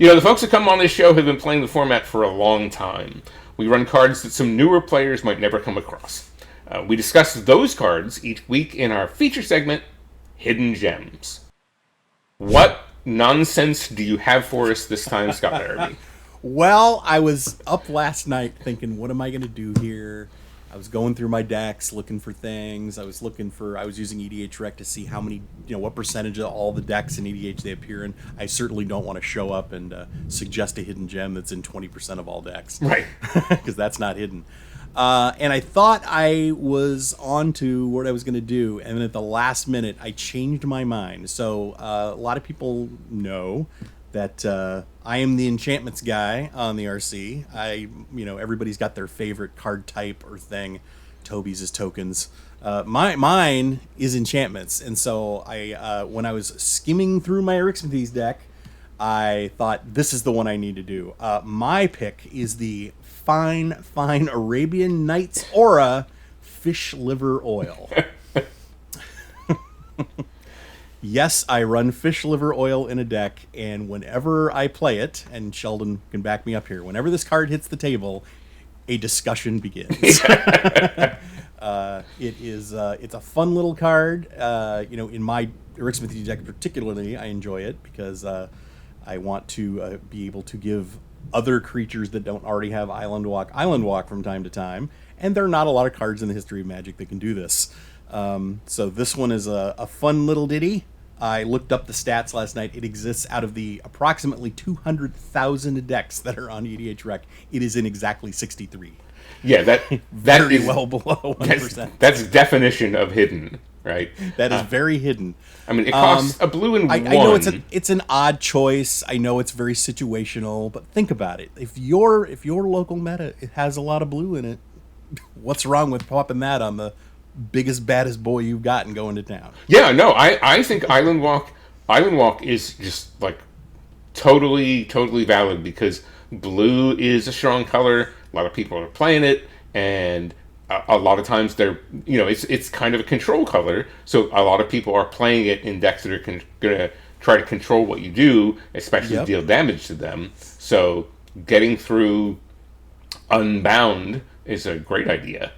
The folks that come on this show have been playing the format for a long time. We run cards that some newer players might never come across. We discuss those cards each week in our feature segment, Hidden Gems. What nonsense do you have for us this time, Scott Larabee? Well, I was up last night thinking, what am I going to do here? I was going through my decks, looking for things. I was using EDH Rec to see how many, what percentage of all the decks in EDH they appear in. I certainly don't want to show up and suggest a hidden gem that's in 20% of all decks. Right. Because that's not hidden. And I thought I was on to what I was going to do. And then at the last minute, I changed my mind. So a lot of people know that I am the enchantments guy on the RC. Everybody's got their favorite card type or thing. Toby's is tokens. Mine is enchantments. And so when I was skimming through my Arixmethes deck, I thought this is the one I need to do. My pick is the fine Arabian Nights Aura Fishliver Oil. Yes, I run Fishliver Oil in a deck, and whenever I play it, and Sheldon can back me up here, whenever this card hits the table, a discussion begins. It's a fun little card. In my Arixmethes deck particularly, I enjoy it because I want to be able to give other creatures that don't already have Island Walk from time to time, and there are not a lot of cards in the history of Magic that can do this. So this one is a fun little ditty. I looked up the stats last night. It exists out of the approximately 200,000 decks that are on EDH Rec. It is in exactly 63. Yeah, that very is well below 1%. That's definition of hidden, right? That is very hidden. I mean, it costs a blue and one. I know it's an odd choice. I know it's very situational, but think about it. If your local meta has a lot of blue in it, what's wrong with popping that on the biggest, baddest boy you've got and going to town? Yeah, no, I think Island Walk is just like totally valid because blue is a strong color. A lot of people are playing it, and a lot of times they're, it's kind of a control color. So a lot of people are playing it in decks that are going to try to control what you do, especially deal damage to them. So getting through Unbound is a great idea.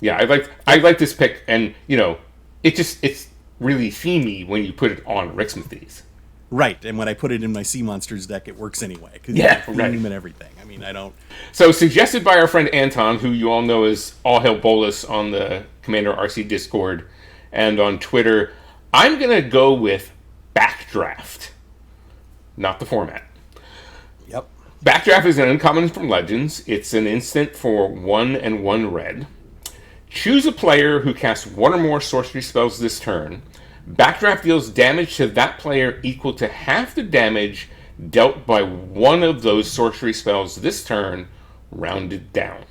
Yeah, I like this pick, and it's really themey when you put it on Arixmethes. Right, and when I put it in my Sea Monsters deck, it works anyway. Cause theme and everything. I mean, I don't. So suggested by our friend Anton, who you all know as All Hail Bolus on the Commander RC Discord and on Twitter, I'm gonna go with Backdraft, not the format. Yep. Backdraft is an uncommon from Legends. It's an instant for 1 and 1 red. Choose a player who casts one or more sorcery spells this turn. Backdraft deals damage to that player equal to half the damage dealt by one of those sorcery spells this turn, rounded down.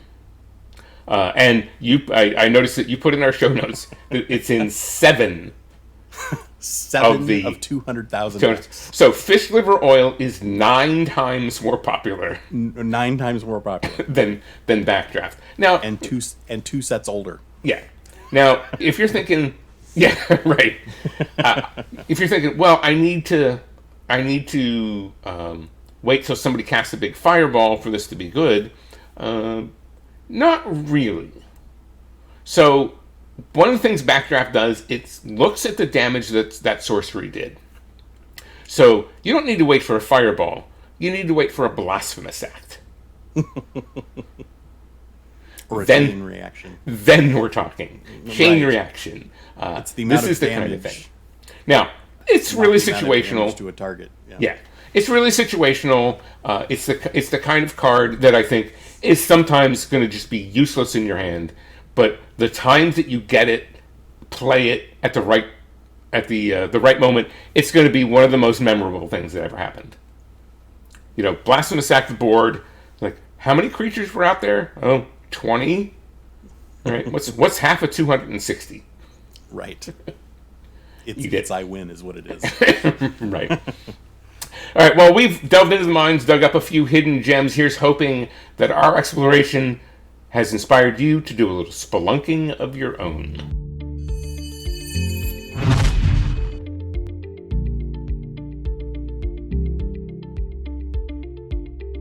And I noticed that you put in our show notes that it's in 7 of 200,000 decks. So Fishliver Oil is 9 times more popular. 9 times more popular than Backdraft. Now, and two sets older. Yeah. Now, if you're thinking, yeah, right. If you're thinking, well, I need to wait till somebody casts a big fireball for this to be good. Not really. So one of the things Backdraft does, it looks at the damage that sorcery did. So you don't need to wait for a fireball. You need to wait for a blasphemous act. Or a chain reaction. Then we're talking. Chain reaction. It's the amount of damage. Kind of thing. Now, it's really situational. To a target. Yeah. It's really situational. It's the kind of card that I think is sometimes going to just be useless in your hand. But the times that you get it, play it at the right moment, it's going to be one of the most memorable things that ever happened. Blasphemous act the board. Like, how many creatures were out there? Oh, 20. Right. What's half of 260? Right. It's I win is what it is. Right. All right. Well, we've delved into the mines, dug up a few hidden gems. Here's hoping that our exploration has inspired you to do a little spelunking of your own.